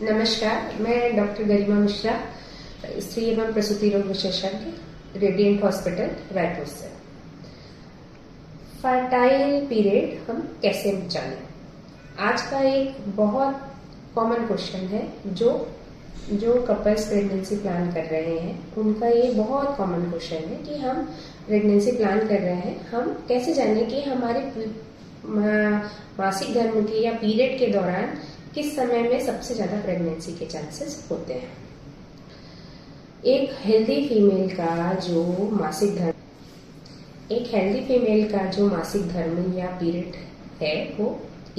नमस्कार, मैं डॉक्टर गरिमा मिश्रा, स्त्री एवं प्रसूति रोग विशेषज्ञ, रेडिएंट हॉस्पिटल रायपुर से। फर्टाइल पीरियड हम कैसे बचाएं? आज का एक बहुत कॉमन क्वेश्चन है जो कपल्स प्रेगनेंसी प्लान कर रहे हैं, उनका ये बहुत कॉमन क्वेश्चन है कि हम प्रेगनेंसी प्लान कर रहे हैं, हम कैसे जानें कि हमारे मासिक धर्म के या पीरियड के दौरान किस समय में सबसे ज्यादा प्रेगनेंसी के चांसेस होते हैं। एक हेल्दी फीमेल का जो मासिक धर्म या पीरियड है वो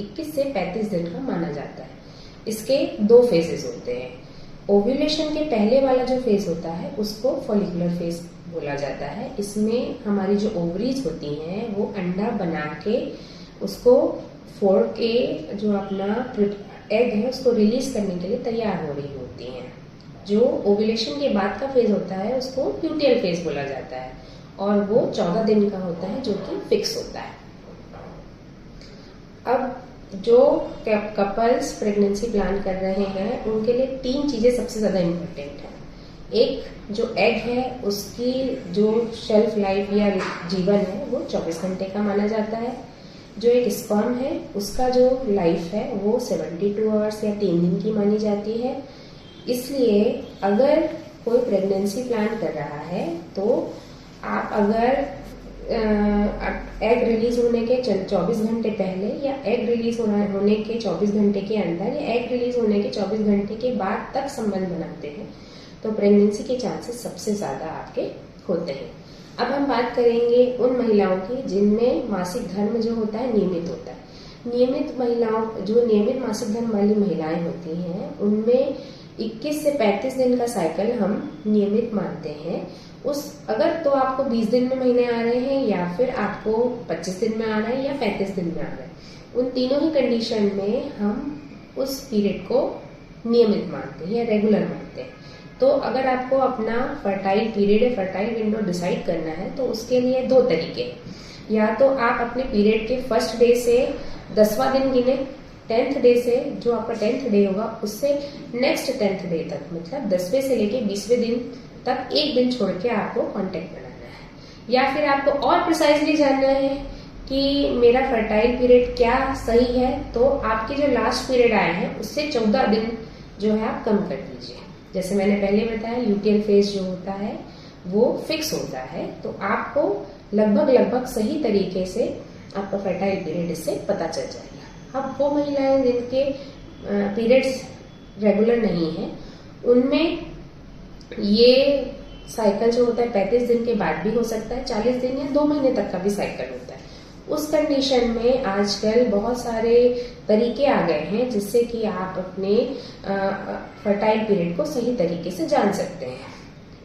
21 से 35 दिन का माना जाता है। इसके 2 फेजेस होते हैं। ओव्यूलेशन के पहले वाला जो फेज होता है उसको फॉलिकुलर फेज बोला जाता है। इसमें हमारी जो ओवरीज होती हैं वो अंडा बना के उसको फोड़ के जो अपना एग है उसको रिलीज करने के लिए तैयार हो रही होती हैं। जो ओव्यूलेशन के बाद का फेज होता है उसको ल्यूटियल फेज बोला जाता है और वो 14 दिन का होता है जो कि फिक्स होता है। अब जो कपल्स प्रेगनेंसी प्लान कर रहे हैं उनके लिए 3 चीजें सबसे ज्यादा इम्पोर्टेंट है। एक जो एग है उसकी जो शेल्फ लाइफ या जीवन है वो 24 घंटे का माना जाता है। जो एक स्पर्म है उसका जो लाइफ है वो 72 आवर्स या 3 दिन की मानी जाती है। इसलिए अगर कोई प्रेगनेंसी प्लान कर रहा है तो आप अगर एग रिलीज होने के 24 घंटे पहले या एग रिलीज होने के 24 घंटे के अंदर या एग रिलीज होने के 24 घंटे के बाद तक संबंध बनाते हैं तो प्रेगनेंसी के चांसेस सबसे ज्यादा आपके होते हैं। अब हम बात करेंगे उन महिलाओं की जिनमें मासिक धर्म जो होता है नियमित होता है। नियमित मासिक धर्म वाली महिलाएं होती हैं उनमें 21 से 35 दिन का साइकिल हम नियमित मानते हैं। अगर तो आपको 20 दिन में महीने आ रहे हैं या फिर आपको 25 दिन में आ रहे हैं या 35 दिन में आ रहे हैं, उन तीनों ही कंडीशन में हम उस पीरियड को नियमित मानते हैं या रेगुलर मानते हैं। तो अगर आपको अपना फर्टाइल पीरियड या फर्टाइल विंडो डिसाइड करना है तो उसके लिए 2 तरीके। या तो आप अपने पीरियड के फर्स्ट डे से 10वां दिन गिने, 10th डे से जो आपका 10th डे होगा उससे नेक्स्ट 10th डे तक, मतलब 10वें से लेके 20वें दिन तक एक दिन छोड़ के आपको कांटेक्ट बनाना है। या फिर आपको और प्रिसाइजली जानना है कि मेरा फर्टाइल पीरियड क्या सही है तो आपके जो लास्ट पीरियड आए हैं उससे 14 दिन जो है आप कम कर दीजिए। जैसे मैंने पहले बताया ल्यूटियल फेज जो होता है वो फिक्स होता है तो आपको लगभग सही तरीके से आपका फर्टाइल पीरियड इससे पता चल जाएगा। अब वो महिलाएं जिनके पीरियड्स रेगुलर नहीं है उनमें ये साइकिल जो होता है 35 दिन के बाद भी हो सकता है, 40 दिन या 2 महीने तक का भी साइकिल होता है। उस कंडीशन में आजकल बहुत सारे तरीके आ गए हैं जिससे कि आप अपने फर्टाइल पीरियड को सही तरीके से जान सकते हैं।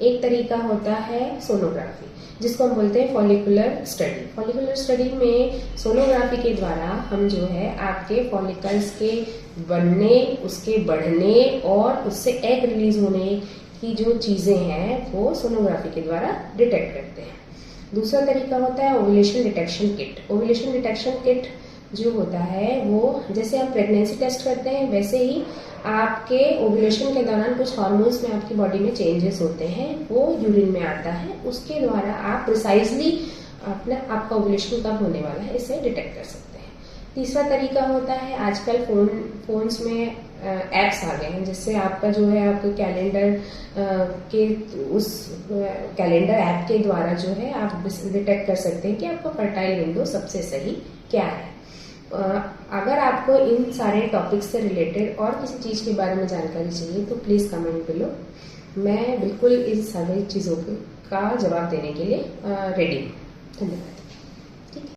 एक तरीका होता है सोनोग्राफी जिसको हम बोलते हैं फॉलिकुलर स्टडी। फॉलिकुलर स्टडी में सोनोग्राफी के द्वारा हम जो है आपके फॉलिकल्स के बनने, उसके बढ़ने और उससे एग रिलीज होने की जो चीजें हैं वो सोनोग्राफी के द्वारा डिटेक्ट करते हैं। दूसरा तरीका होता है ovulation detection kit. Ovulation detection kit जो होता है वो जैसे हम प्रेगनेंसी टेस्ट करते हैं वैसे ही आपके ओव्यूलेशन के दौरान कुछ हार्मोन्स में आपकी बॉडी में चेंजेस होते हैं, वो यूरिन में आता है। उसके द्वारा आप प्रिसाइजली आपका ओव्यूलेशन कब होने वाला है इसे डिटेक्ट कर सकते हैं। तीसरा तरीका होता है आजकल फोन्स में एप्स आ गए हैं जिससे आपका जो है आपके कैलेंडर ऐप के द्वारा जो है आप डिटेक्ट कर सकते हैं कि आपका फर्टाइल विंडो सबसे सही क्या है। अगर आपको इन सारे टॉपिक्स से रिलेटेड और किसी चीज के बारे में जानकारी चाहिए तो प्लीज कमेंट बिलो। मैं बिल्कुल इन सारी चीजों का जवाब देने के लिए रेडी हूँ। धन्यवाद।